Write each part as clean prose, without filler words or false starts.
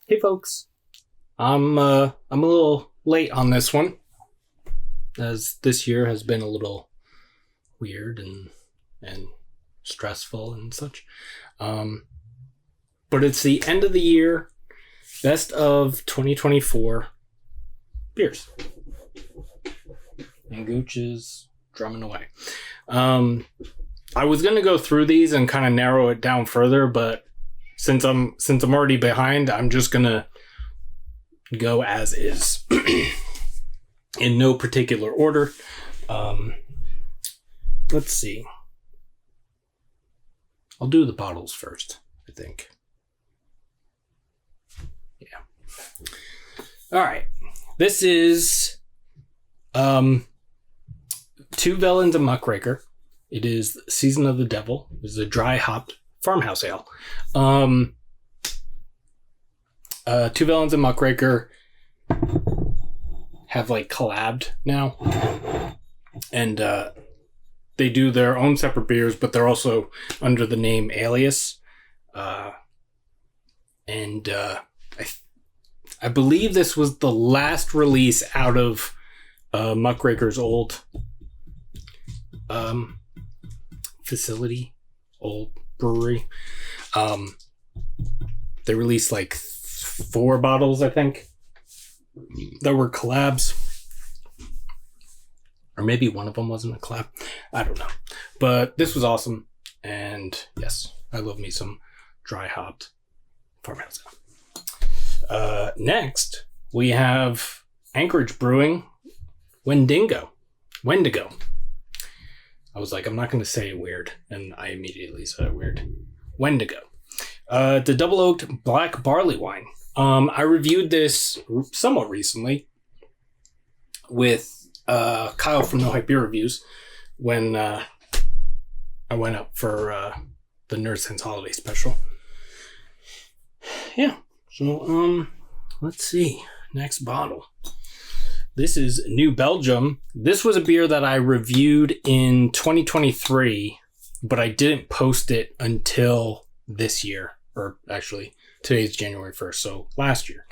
Hey folks, I'm a little late on this one, as this year has been a little weird and stressful and such. But it's the end of the year, best of 2024 beers, and Gooch is drumming away. I was gonna go through these and kind of narrow it down further, but since I'm already behind, I'm just gonna go as is in no particular order. Let's see. I'll do the bottles first, I think. Yeah. All right. This is Two Villains and Muckraker. It is Season of the Devil. This is a dry hopped farmhouse ale. Two Villains and Muckraker have like collabed now, and they do their own separate beers, but they're also under the name Alias. And I believe this was the last release out of Muckraker's old facility, old brewery. They released like 4 bottles, I think, that were collabs, or maybe one of them wasn't a collab. I don't know, but this was awesome. And yes, I love me some dry hopped farmhouse ale. Next we have Anchorage Brewing Wendigo. I was like, I'm not going to say it weird, and I immediately said it weird. Wendigo. The double oaked black barley wine. I reviewed this somewhat recently with Kyle from No Hype Beer Reviews when I went up for the Nerd Sense Holiday Special. Yeah. So let's see. Next bottle. This is New Belgium. This was a beer that I reviewed in 2023, but I didn't post it until this year, or actually today's January 1st, so last year.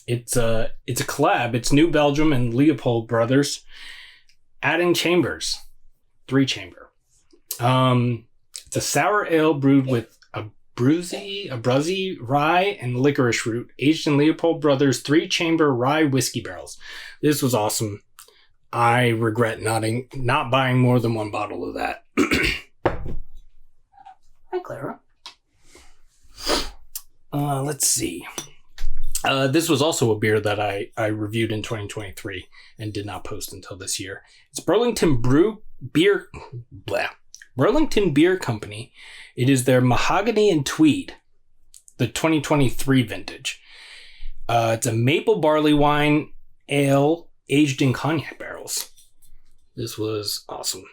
It's a collab. It's New Belgium and Leopold Brothers adding chambers, 3-chamber. It's a sour ale brewed with a bruzzy rye and licorice root, aged in Leopold Brothers 3-chamber rye whiskey barrels. This was awesome. I regret not buying more than 1 bottle of that. Hi, Clara. Let's see. This was also a beer that I reviewed in 2023 and did not post until this year. It's Burlington Beer Company. It is their Mahogany and Tweed, the 2023 vintage. It's a maple barley wine ale aged in cognac barrels. This was awesome.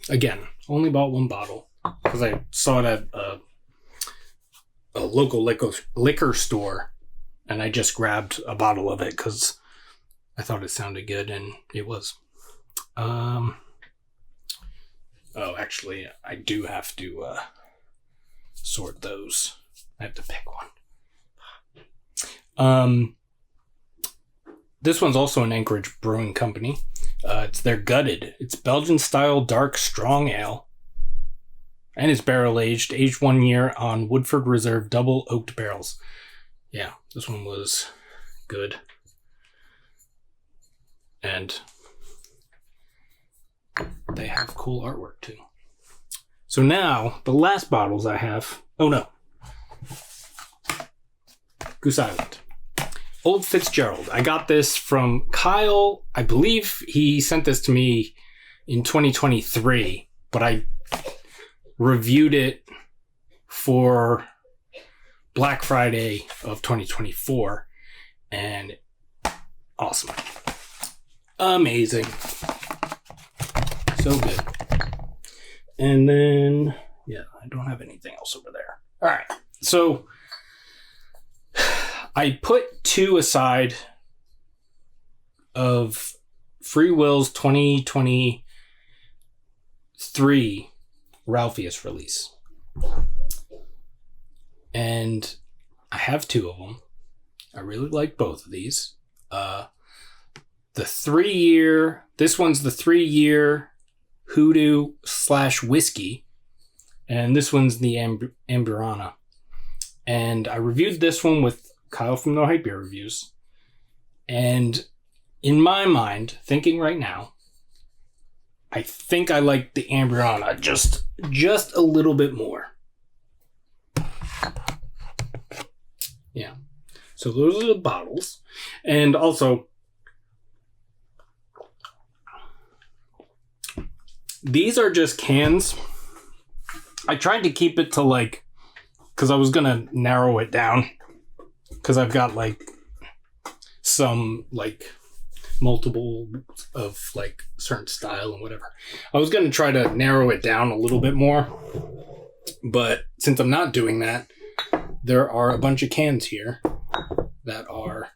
Again, only bought 1 bottle because I saw it at a local liquor store, and I just grabbed a bottle of it because I thought it sounded good, and it was. Oh, actually, I do have to sort those. I have to pick one. This one's also an Anchorage Brewing Company. It's their Gutted. It's Belgian-style dark strong ale. And it's aged 1 year on Woodford Reserve double oaked barrels. Yeah, this one was good. And they have cool artwork too. So now, the last bottles I have... Oh no. Goose Island. Old Fitzgerald. I got this from Kyle. I believe he sent this to me in 2023, but I reviewed it for Black Friday of 2024, and awesome. Amazing. So good. And then, yeah, I don't have anything else over there. All right. So I put 2 aside of Free Will's 2023 Ralphius release. And I have two of them. I really like both of these. The 3-year, this one's the 3-year Hoodoo / whiskey, and this one's the Amburana. And I reviewed this one with Kyle from No Hype Beer Reviews. And in my mind, thinking right now, I think I like the Amburana just a little bit more. Yeah. So those are the bottles. And also, these are just cans. I tried to keep it to like, because I was going to narrow it down. Because I've got like some like multiple of like certain style and whatever. I was going to try to narrow it down a little bit more. But since I'm not doing that, there are a bunch of cans here that are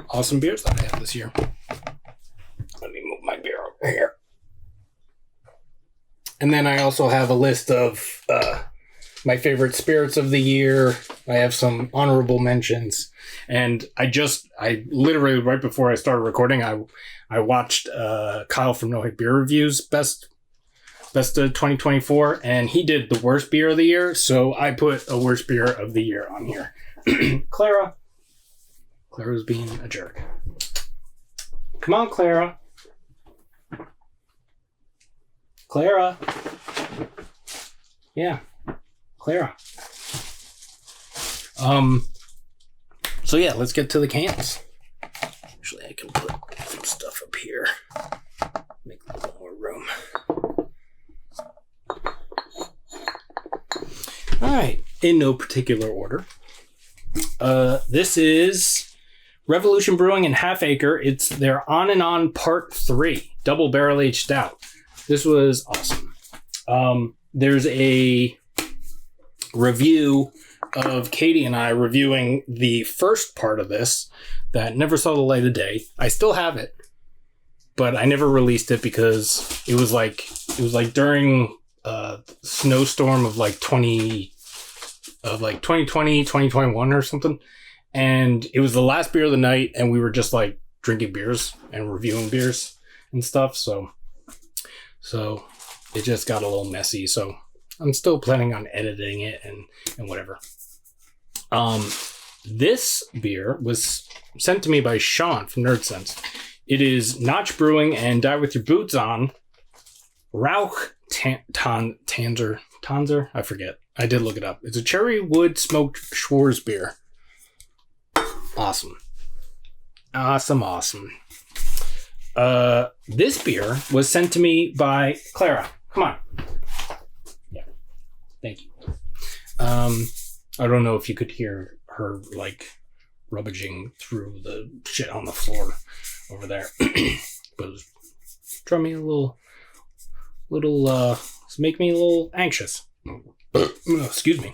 awesome beers that I have this year. Let me move my beer over here. And then I also have a list of my favorite spirits of the year. I have some honorable mentions. And I literally, right before I started recording, I watched Kyle from No Hype Beer Reviews Best of 2024, and he did the worst beer of the year, so I put a worst beer of the year on here. Clara's being a jerk. Come on, Clara. Clara. Yeah. Clara. So yeah, let's get to the cans. Actually, I can put some stuff up here. Make a little more room. Alright, in no particular order. This is Revolution Brewing and Half Acre. It's their On and On Part 3 Double Barrel Aged Stout. This was awesome. There's a review of Katie and I reviewing the first part of this that never saw the light of day. I still have it, but I never released it because it was like during a snowstorm of like 2020, 2021 or something. And it was the last beer of the night, and we were just like drinking beers and reviewing beers and stuff. So it just got a little messy. So I'm still planning on editing it and whatever. This beer was sent to me by Sean from NerdSense. It is Notch Brewing and Die With Your Boots On Rauch Tanzer. I forget. I did look it up. It's a cherry wood smoked Schwarz beer. Awesome. This beer was sent to me by Clara. Come on. Yeah. Thank you. I don't know if you could hear her like rummaging through the shit on the floor over there. But it was drawing me a little make me a little anxious. Excuse me.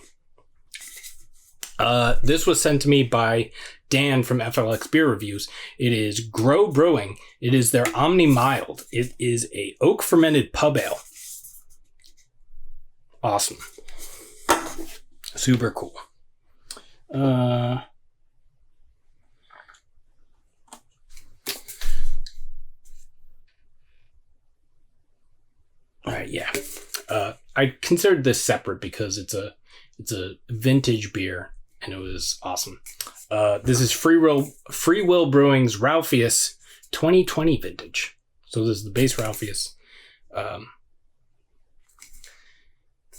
This was sent to me by Dan from FLX Beer Reviews. It is Grow Brewing. It is their Omni Mild. It is a oak fermented pub ale. Awesome. Super cool. All right, yeah. I considered this separate because it's a vintage beer, and it was awesome. This is Free Will Brewing's Ralpheus 2020 vintage. So this is the base Ralpheus.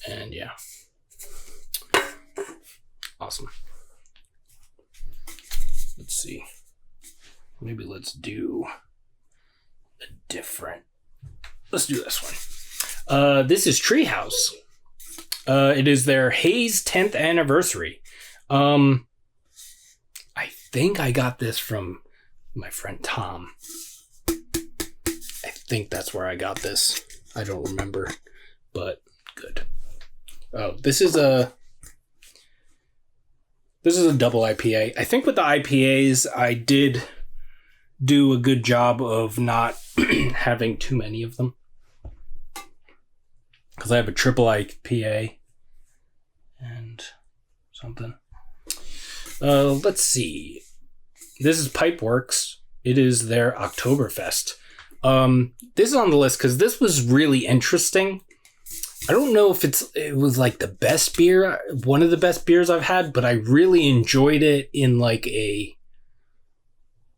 And yeah. Awesome. Let's see. Maybe let's do let's do this one. This is Treehouse. It is their Haze 10th anniversary. I think I got this from my friend Tom. I think that's where I got this. I don't remember, but good. Oh, this is a double IPA. I think with the IPAs, I did do a good job of not having too many of them. Because I have a triple IPA. something. Let's see. This is Pipeworks. It is their Oktoberfest. This is on the list because this was really interesting. I don't know if it was like the best beer, one of the best beers I've had, but I really enjoyed it in like I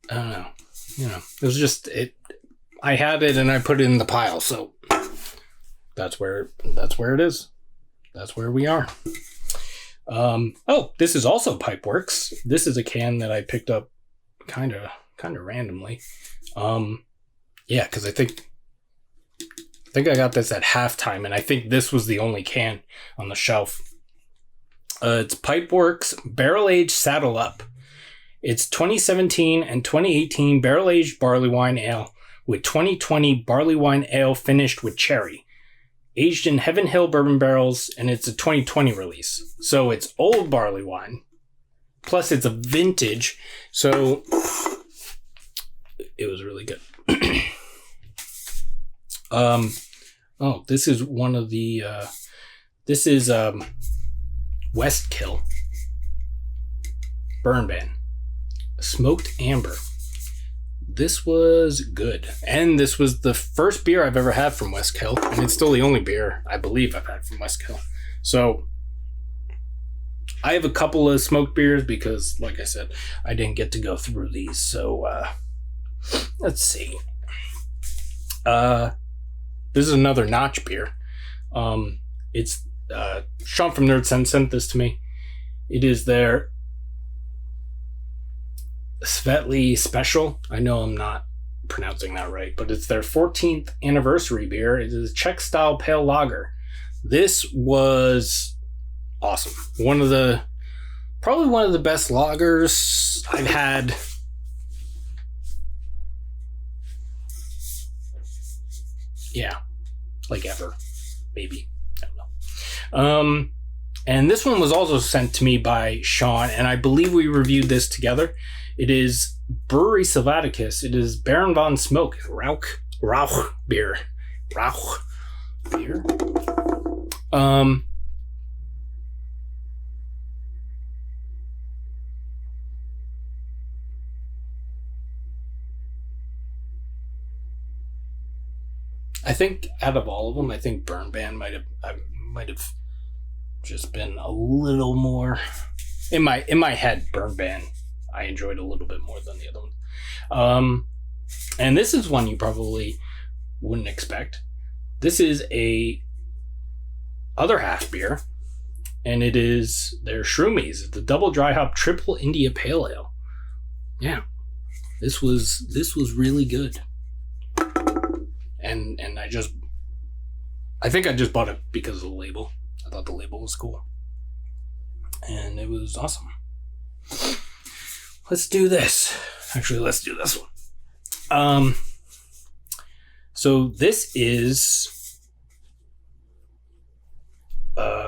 don't know, it was just I had it and I put it in the pile, so that's where it is. That's where we are. This is also Pipeworks. This is a can that I picked up kind of randomly. Because I think I got this at halftime, and I think this was the only can on the shelf. It's Pipeworks Barrel Aged Saddle Up. It's 2017 and 2018 Barrel Aged Barley Wine Ale with 2020 Barley Wine Ale finished with cherry. Aged in Heaven Hill bourbon barrels, and it's a 2020 release. So it's old barley wine. Plus it's a vintage, so it was really good. This is one of the this is Westkill Burn Ban Smoked Amber. This was good, and this was the first beer I've ever had from Westkill, and it's still the only beer I believe I've had from Westkill. So I have a couple of smoked beers because, like I said, I didn't get to go through these. So let's see. This is another Notch beer. It's Sean from Nerd Sense sent this to me. It is their Svetli Special. I know I'm not pronouncing that right, but it's their 14th anniversary beer. It is a Czech style pale lager. This was awesome. Probably one of the best lagers I've had. Yeah, like ever, maybe. I don't know. And this one was also sent to me by Sean, and I believe we reviewed this together. It is Brewery Sylvaticus. It is Baron von Smoke Rauch beer. Rauch beer. I think out of all of them, I think Burn Ban might have just been a little more in my head. Burn Ban I enjoyed a little bit more than the other one. And this is one you probably wouldn't expect. This is a other half beer, and it is their Shroomies, the double dry hop triple India Pale Ale. Yeah, this was really good. And I think I just bought it because of the label. I thought the label was cool. And it was awesome. Let's do this. Actually, let's do this one. So this is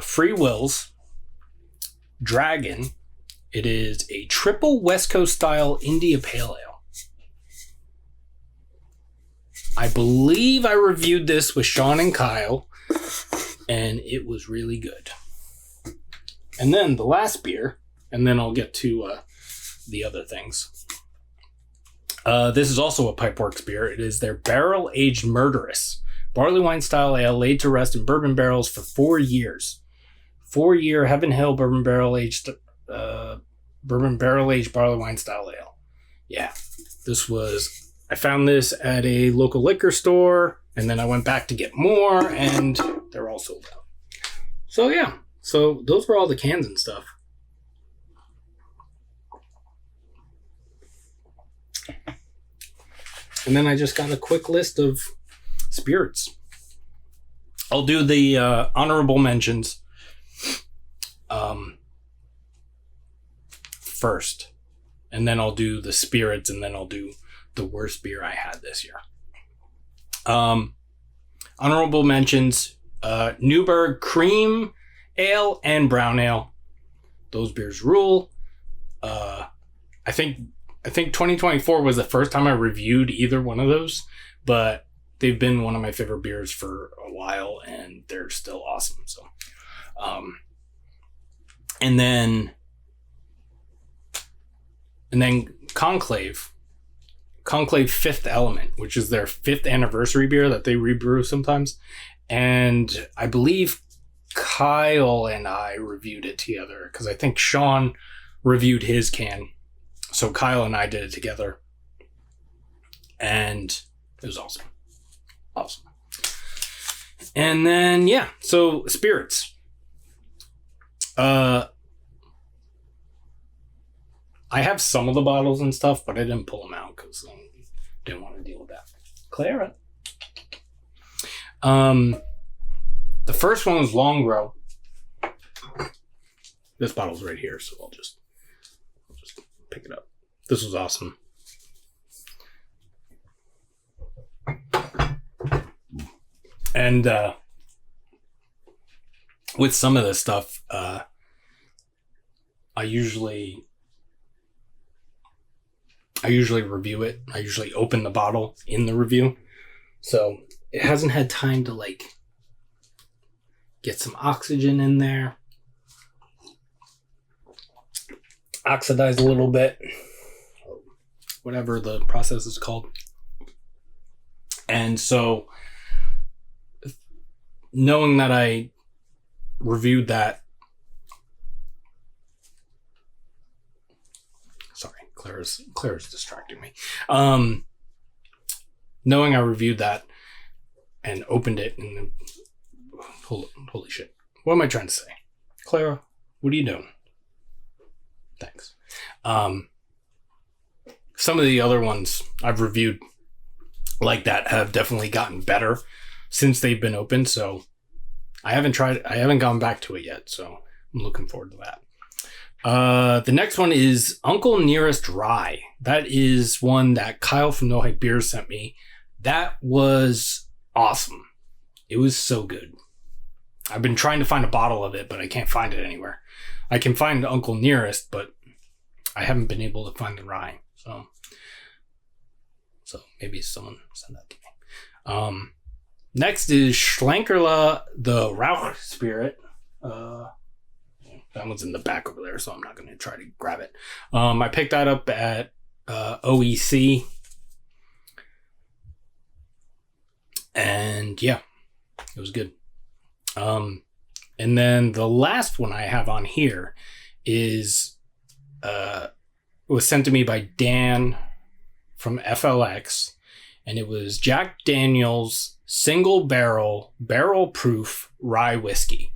Free Will's Dragon. It is a triple West Coast style India Pale Ale. I believe I reviewed this with Sean and Kyle, and it was really good. And then the last beer, and then I'll get to the other things. This is also a Pipeworks beer. It is their Barrel Aged Murderous barley wine style ale laid to rest in bourbon barrels for 4 years. 4-year Heaven Hill bourbon barrel aged barley wine style ale. Yeah, I found this at a local liquor store, and then I went back to get more, and they're all sold out. So yeah, so those were all the cans and stuff. And then I just got a quick list of spirits. I'll do the honorable mentions first, and then I'll do the spirits, and then I'll do the worst beer I had this year. Honorable mentions, Newburgh Cream Ale and Brown Ale. Those beers rule. I think 2024 was the first time I reviewed either one of those, but they've been one of my favorite beers for a while, and they're still awesome. So, And then Conclave Fifth Element, which is their 5th anniversary beer that they rebrew sometimes. And I believe Kyle and I reviewed it together because I think Sean reviewed his can. So Kyle and I did it together. And it was awesome. Awesome. And then, yeah, so spirits. I have some of the bottles and stuff, but I didn't pull them out because I didn't want to deal with that. Clara. The first one was Long Grow. This bottle's right here, so I'll just pick it up. This was awesome. And with some of this stuff, I usually review it. I usually open the bottle in the review. So it hasn't had time to like get some oxygen in there. Oxidize a little bit. Whatever the process is called. And so knowing that I reviewed that. Sorry, Claire's distracting me. Knowing I reviewed that and opened it and holy shit. What am I trying to say? Clara, what are you doing? Thanks. Some of the other ones I've reviewed like that have definitely gotten better since they've been open, so I haven't gone back to it yet, so I'm looking forward to that. The next one is Uncle Nearest Rye. That is one that Kyle from No Hype Beers sent me. That was awesome. It was so good. I've been trying to find a bottle of it, but I can't find it anywhere. I can find Uncle Nearest, but I haven't been able to find the rye. So maybe someone send that to me. Next is Schlenkerla, the Rauch Spirit. That one's in the back over there, so I'm not going to try to grab it. I picked that up at OEC. And yeah, it was good. And then the last one I have on here is was sent to me by Dan from FLX, and it was Jack Daniel's single barrel proof rye whiskey.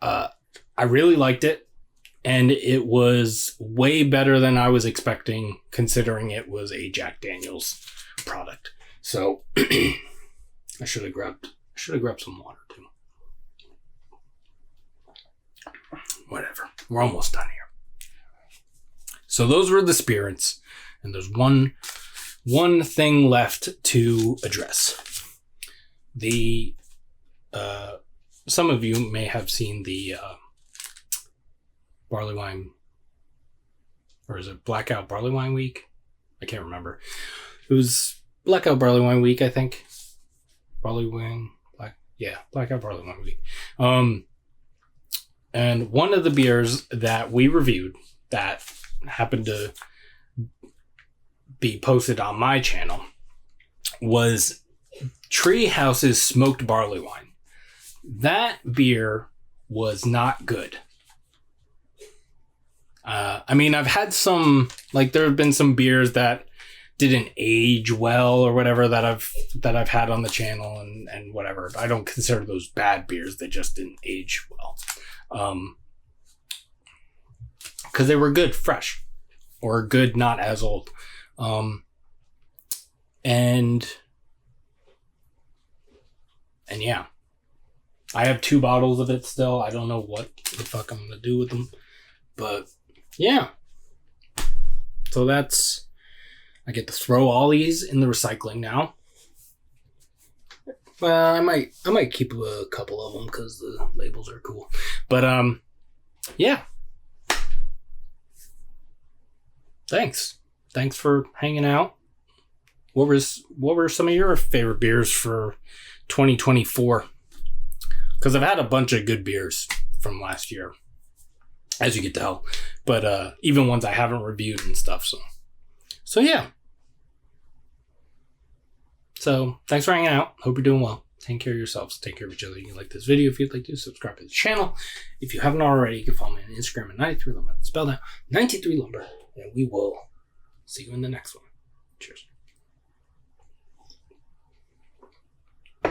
I really liked it, and it was way better than I was expecting, considering it was a Jack Daniel's product. So I should have grabbed some water too. Whatever. We're almost done here. So those were the spirits, and there's one thing left to address. The some of you may have seen the barley wine, or is it Blackout Barley Wine Week? I can't remember. It was Blackout Barley Wine Week, I think. Blackout Barley Wine Week. And one of the beers that we reviewed that happened to be posted on my channel was Treehouse's Smoked Barley Wine. That beer was not good. I mean, I've had some, like, there have been some beers that didn't age well or whatever that I've had on the channel and whatever. I don't consider those bad beers. They just didn't age well. Because they were good fresh, or good not as old. And yeah, I have 2 bottles of it still. I don't know what the fuck I'm gonna do with them, but yeah. So that's, I get to throw all these in the recycling now. Well, I might keep a couple of them because the labels are cool. But yeah. Thanks for hanging out. What were some of your favorite beers for 2024? Because I've had a bunch of good beers from last year, as you can tell. But even ones I haven't reviewed and stuff. So yeah. So thanks for hanging out. Hope you're doing well. Take care of yourselves. Take care of each other. You can like this video if you'd like to. Subscribe to the channel. If you haven't already, you can follow me on Instagram at 93lumber. Spelled out 93lumber. And we will see you in the next one. Cheers.